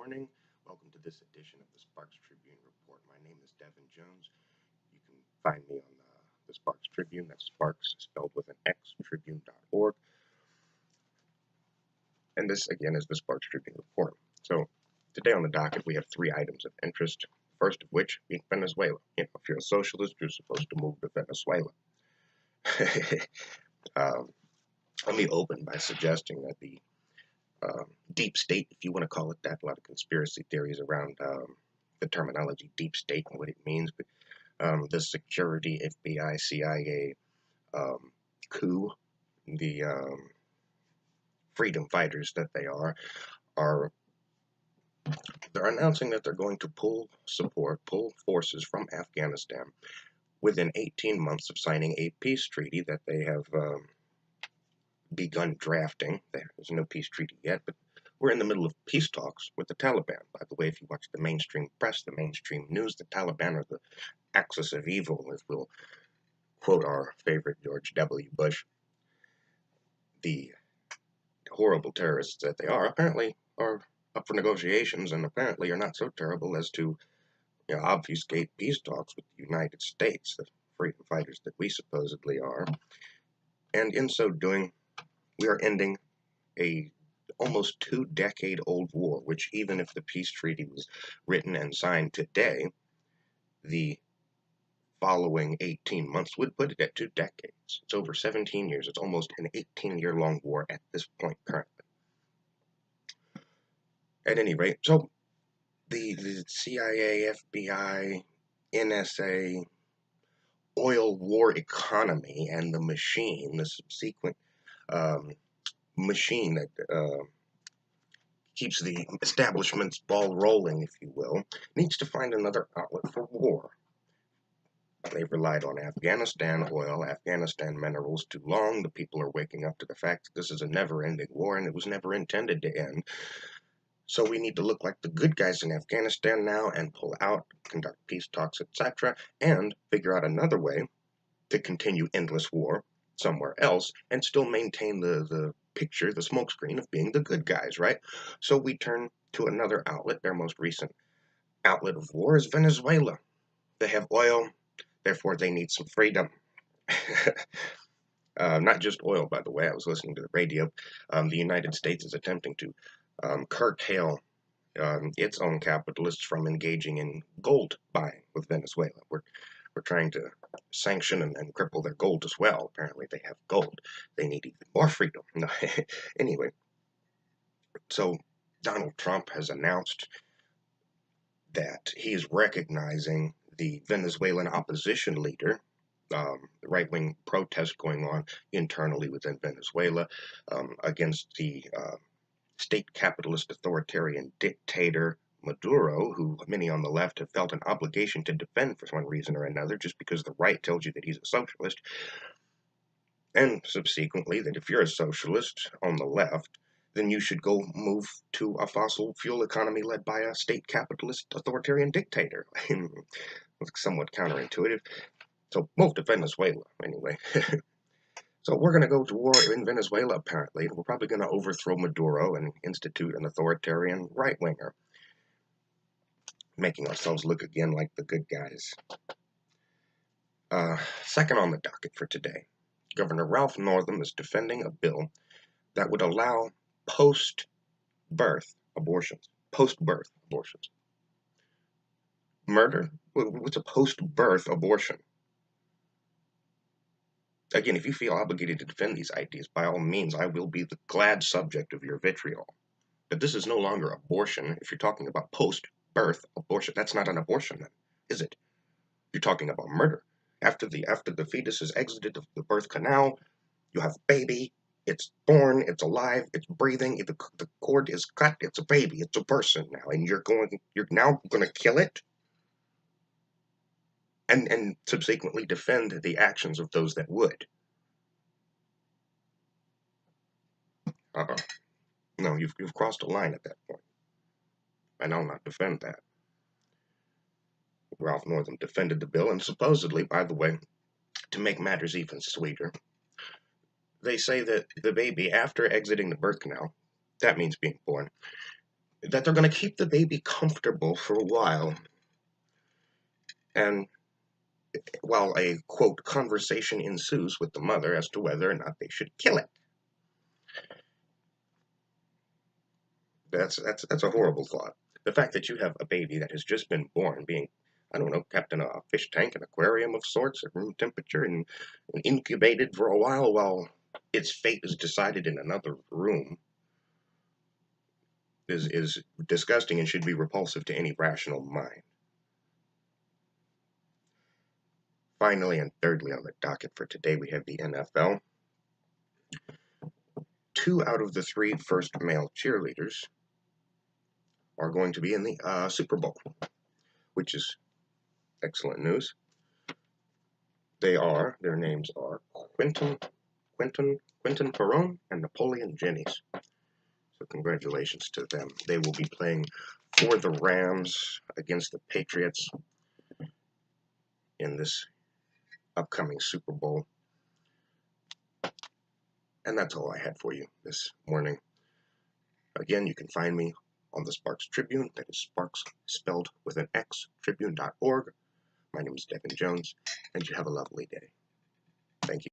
morning. Welcome to this edition of the Sparx Tribune Report. My name is Devin Jones. You can find me on the Sparx Tribune. That's Sparx spelled with an X, tribune.org. And this, again, is the Sparx Tribune Report. So today on the docket, we have three items of interest. First of which being Venezuela. If you're a socialist, you're supposed to move to Venezuela. Let me open by suggesting that the deep state, if you want to call it that, a lot of conspiracy theories around the terminology deep state and what it means, but the security, FBI, CIA coup, the freedom fighters that they are they're announcing that they're going to pull forces from Afghanistan within 18 months of signing a peace treaty that they have begun drafting. There's no peace treaty yet, but we're in the middle of peace talks with the Taliban. By the way, if you watch the mainstream press, the mainstream news, the Taliban are the axis of evil, as we'll quote our favorite George W. Bush. The horrible terrorists that they are apparently are up for negotiations, and apparently are not so terrible as to obfuscate peace talks with the United States, the freedom fighters that we supposedly are. And in so doing, we are ending a almost 2-decade-old war, which even if the peace treaty was written and signed today, the following 18 months would put it at 2 decades. It's over 17 years. It's almost an 18-year-long war at this point currently. At any rate, so the CIA, FBI, NSA, oil war economy, and the machine, the subsequent machine that keeps the establishment's ball rolling, if you will, needs to find another outlet for war. They've relied on Afghanistan oil, Afghanistan minerals too long. The people are waking up to the fact that this is a never-ending war, and it was never intended to end. So we need to look like the good guys in Afghanistan now and pull out, conduct peace talks, etc., and figure out another way to continue endless war somewhere else and still maintain the picture, the smokescreen of being the good guys, right? So we turn to another outlet. Their most recent outlet of war is Venezuela. They have oil, therefore they need some freedom. Not just oil, by the way. I was listening to the radio. The United States is attempting to curtail its own capitalists from engaging in gold buying with Venezuela. We're trying to sanction and cripple their gold as well. Apparently they have gold. They need even more freedom. No, anyway, so Donald Trump has announced that he is recognizing the Venezuelan opposition leader, the right-wing protest going on internally within Venezuela against the state capitalist authoritarian dictator Maduro, who many on the left have felt an obligation to defend for one reason or another, just because the right tells you that he's a socialist, and subsequently that if you're a socialist on the left, then you should go move to a fossil fuel economy led by a state capitalist authoritarian dictator. It's somewhat counterintuitive. So move to Venezuela, anyway. So we're going to go to war in Venezuela, apparently, and we're probably going to overthrow Maduro and institute an authoritarian right-winger, making ourselves look again like the good guys. Second on the docket for today, Governor Ralph Northam is defending a bill that would allow post-birth abortions. Post-birth abortions. Murder? What's a post-birth abortion? Again, if you feel obligated to defend these ideas, by all means, I will be the glad subject of your vitriol. But this is no longer abortion. If you're talking about post-birth abortion, that's not an abortion then, is it? You're talking about murder. After the fetus has exited the birth canal, you have a baby, it's born, it's alive, it's breathing, the cord is cut, it's a baby, it's a person now, and you're now going to kill it? And subsequently defend the actions of those that would. No, you've crossed a line at that point. And I'll not defend that. Ralph Northam defended the bill, and supposedly, by the way, to make matters even sweeter, they say that the baby, after exiting the birth canal, that means being born, that they're going to keep the baby comfortable for a while, and while a, quote, conversation ensues with the mother as to whether or not they should kill it. That's a horrible thought. The fact that you have a baby that has just been born being, I don't know, kept in a fish tank, an aquarium of sorts at room temperature, and incubated for a while its fate is decided in another room is disgusting and should be repulsive to any rational mind. Finally and thirdly on the docket for today, we have the NFL. 2 out of the 3 first male cheerleaders are going to be in the Super Bowl, which is excellent news. Their names are Quentin Perrone and Napoleon Jennings. So congratulations to them. They will be playing for the Rams against the Patriots in this upcoming Super Bowl. And that's all I had for you this morning. Again, you can find me on the Sparx Tribune. That is Sparx spelled with an X, tribune.org. My name is Devin Jones, and you have a lovely day. Thank you.